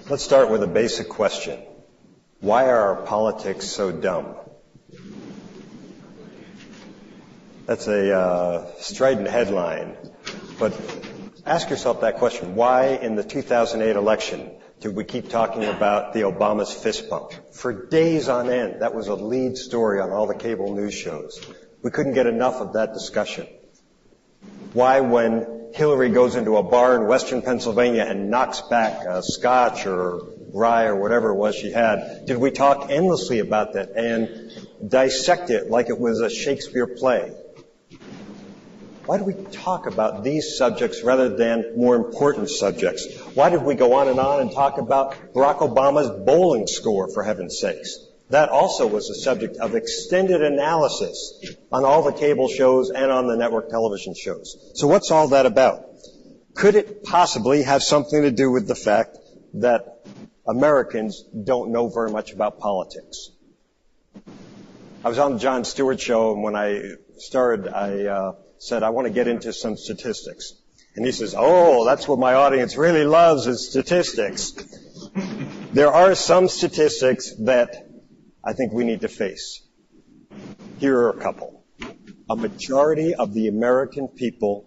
Let's start with a basic question. Why are our politics so dumb? That's a strident headline, but ask yourself that question. Why in the 2008 election did we keep talking about the Obama's fist bump? For days on end, that was a lead story on all the cable news shows. We couldn't get enough of that discussion. Why, when Hillary goes into a bar in western Pennsylvania and knocks back a scotch or rye or whatever it was she had, did we talk endlessly about that and dissect it like it was a Shakespeare play? Why do we talk about these subjects rather than more important subjects? Why did we go on and talk about Barack Obama's bowling score, for heaven's sakes? That also was a subject of extended analysis on all the cable shows and on the network television shows. So what's all that about? Could it possibly have something to do with the fact that Americans don't know very much about politics? I was on the Jon Stewart show, and when I started, I said, I want to get into some statistics. And he says, oh, that's what my audience really loves is statistics. There are some statistics that I think we need to face. Here are a couple. A majority of the American people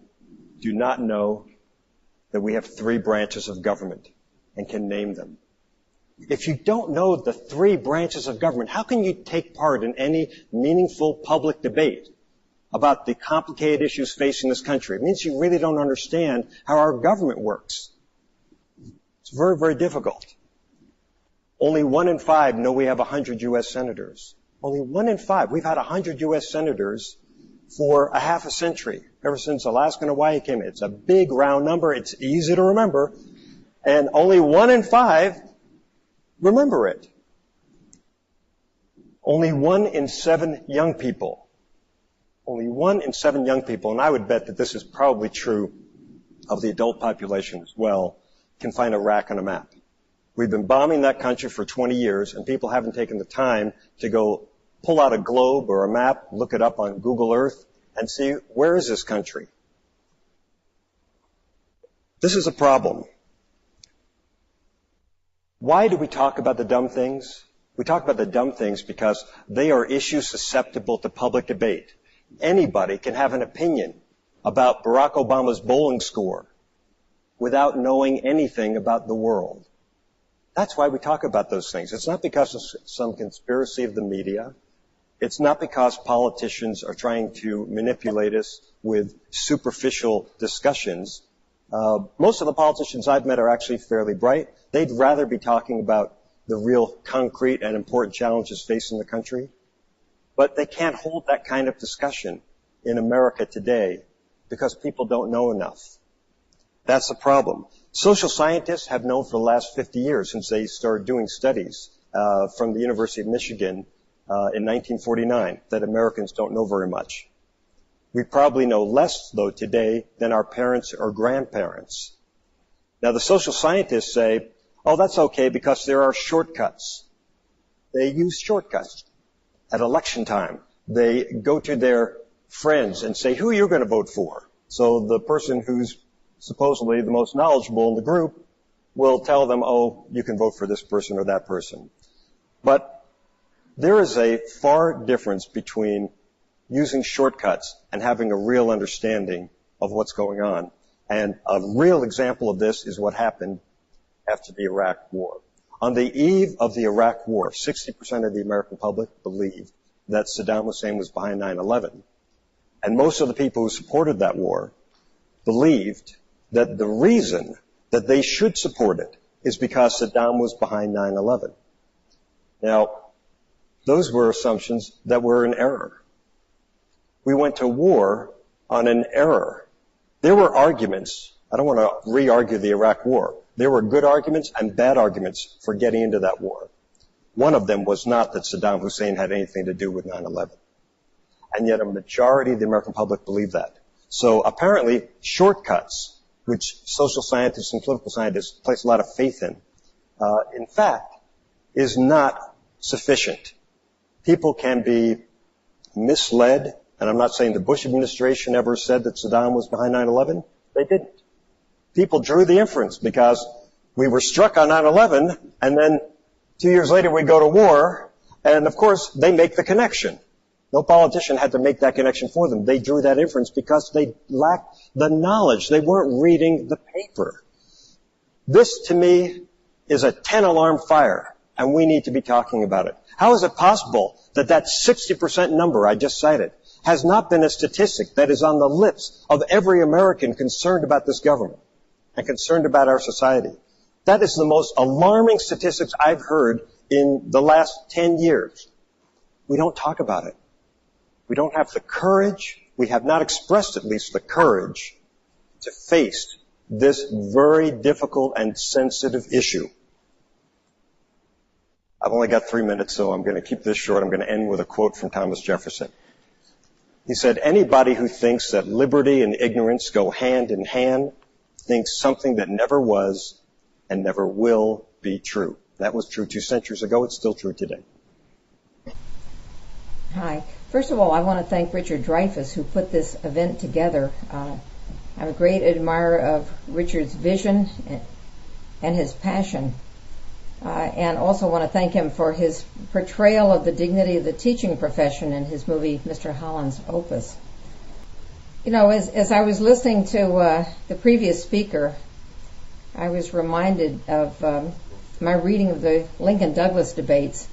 do not know that we have 3 branches of government and can name them. If you don't know the 3 branches of government, how can you take part in any meaningful public debate about the complicated issues facing this country? It means you really don't understand how our government works. It's very, very difficult. Only 1 in 5 know we have 100 U.S. senators. Only 1 in 5. We've had 100 U.S. senators for a half a century, ever since Alaska and Hawaii came in. It's a big round number. It's easy to remember. And only 1 in 5 remember it. Only 1 in 7 young people. Only 1 in 7 young people, and I would bet that this is probably true of the adult population as well, can find Iraq on a map. We've been bombing that country for 20 years, and people haven't taken the time to go pull out a globe or a map, look it up on Google Earth, and see, where is this country? This is a problem. Why do we talk about the dumb things? We talk about the dumb things because they are issues susceptible to public debate. Anybody can have an opinion about Barack Obama's bowling score without knowing anything about the world. That's why we talk about those things. It's not because of some conspiracy of the media. It's not because politicians are trying to manipulate us with superficial discussions. Most of the politicians I've met are actually fairly bright. They'd rather be talking about the real concrete and important challenges facing the country. But they can't hold that kind of discussion in America today because people don't know enough. That's the problem. Social scientists have known for the last 50 years, since they started doing studies from the University of Michigan in 1949, that Americans don't know very much. We probably know less, though, today than our parents or grandparents. Now, the social scientists say, oh, that's okay because there are shortcuts. They use shortcuts. At election time, they go to their friends and say, who are you going to vote for? So the person who's supposedly the most knowledgeable in the group will tell them, oh, you can vote for this person or that person. But there is a far difference between using shortcuts and having a real understanding of what's going on. And a real example of this is what happened after the Iraq War. On the eve of the Iraq War, 60% of the American public believed that Saddam Hussein was behind 9/11. And most of the people who supported that war believed that the reason that they should support it is because Saddam was behind 9/11. Now, those were assumptions that were in error. We went to war on an error. There were arguments. I don't want to re-argue the Iraq War. There were good arguments and bad arguments for getting into that war. One of them was not that Saddam Hussein had anything to do with 9/11. And yet a majority of the American public believed that. So apparently shortcuts, which social scientists and political scientists place a lot of faith in fact, is not sufficient. People can be misled, and I'm not saying the Bush administration ever said that Saddam was behind 9/11. They didn't. People drew the inference because We were struck on 9/11, and then 2 years later we go to war, and of course they make the connection. No politician had to make that connection for them. They drew that inference because they lacked the knowledge. They weren't reading the paper. This, to me, is a 10-alarm fire, and we need to be talking about it. How is it possible that that 60% number I just cited has not been a statistic that is on the lips of every American concerned about this government and concerned about our society? That is the most alarming statistics I've heard in the last 10 years. We don't talk about it. We don't have the courage, we have not expressed at least the courage to face this very difficult and sensitive issue. I've only got 3 minutes, so I'm going to keep this short. I'm going to end with a quote from Thomas Jefferson. He said, "Anybody who thinks that liberty and ignorance go hand in hand thinks something that never was and never will be true." That was true 2 centuries ago. It's still true today. Hi. First of all, I want to thank Richard Dreyfuss, who put this event together. I'm a great admirer of Richard's vision and his passion, and also want to thank him for his portrayal of the dignity of the teaching profession in his movie, Mr. Holland's Opus. You know, as I was listening to the previous speaker, I was reminded of my reading of the Lincoln-Douglas debates.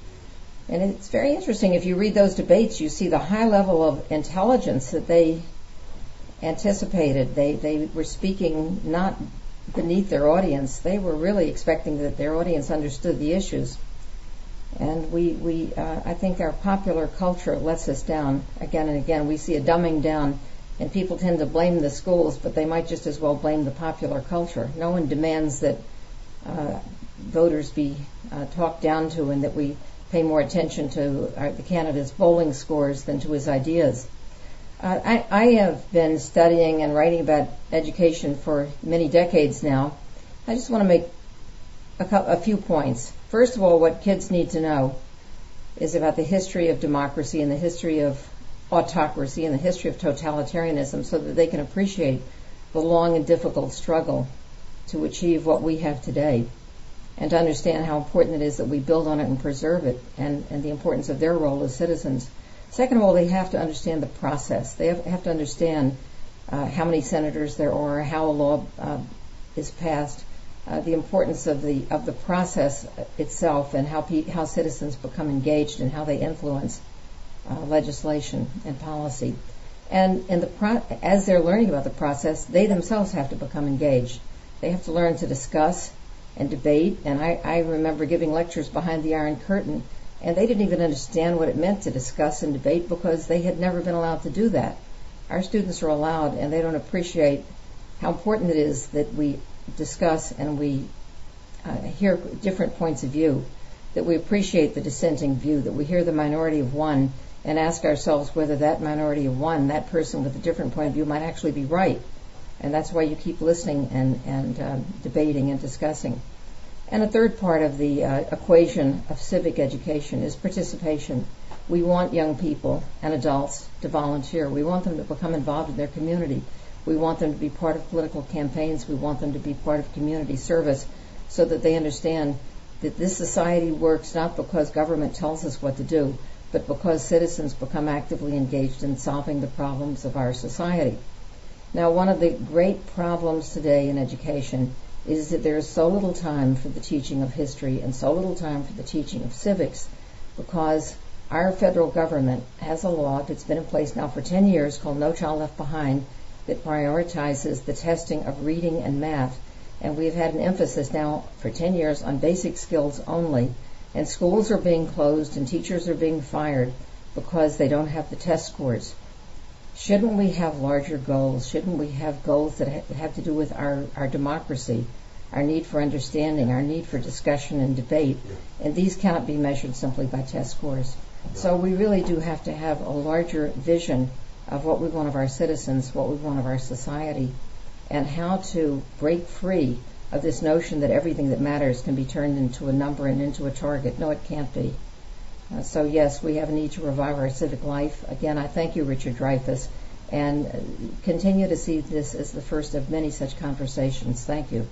And it's very interesting. If you read those debates, you see the high level of intelligence that they anticipated. They were speaking not beneath their audience. They were really expecting that their audience understood the issues. And I think our popular culture lets us down again and again. We see a dumbing down, and people tend to blame the schools, but they might just as well blame the popular culture. No one demands that voters be talked down to and that we pay more attention to the candidate's bowling scores than to his ideas. I have been studying and writing about education for many decades now. I just want to make a few points. First of all, what kids need to know is about the history of democracy and the history of autocracy and the history of totalitarianism, so that they can appreciate the long and difficult struggle to achieve what we have today, and to understand how important it is that we build on it and preserve it, and the importance of their role as citizens. Second of all, they have to understand the process. They have to understand how many senators there are, how a law is passed, the importance of the process itself, and how citizens become engaged and how they influence legislation and policy. And as they're learning about the process, they themselves have to become engaged. They have to learn to discuss and debate, and I remember giving lectures behind the Iron Curtain, and they didn't even understand what it meant to discuss and debate because they had never been allowed to do that. Our students are allowed, and they don't appreciate how important it is that we discuss and we hear different points of view, that we appreciate the dissenting view, that we hear the minority of one and ask ourselves whether that minority of one, that person with a different point of view, might actually be right. And that's why you keep listening and debating and discussing. And a third part of the equation of civic education is participation. We want young people and adults to volunteer. We want them to become involved in their community. We want them to be part of political campaigns. We want them to be part of community service, so that they understand that this society works not because government tells us what to do, but because citizens become actively engaged in solving the problems of our society. Now, one of the great problems today in education is that there is so little time for the teaching of history and so little time for the teaching of civics, because our federal government has a law that's been in place now for 10 years called No Child Left Behind, that prioritizes the testing of reading and math. And we've had an emphasis now for 10 years on basic skills only. And schools are being closed and teachers are being fired because they don't have the test scores. Shouldn't we have larger goals? Shouldn't we have goals that have to do with our democracy, our need for understanding, our need for discussion and debate? And these cannot be measured simply by test scores. So we really do have to have a larger vision of what we want of our citizens, what we want of our society, and how to break free of this notion that everything that matters can be turned into a number and into a target. No, it can't be. So yes, we have a need to revive our civic life. Again, I thank you, Richard Dreyfuss, and continue to see this as the first of many such conversations. Thank you.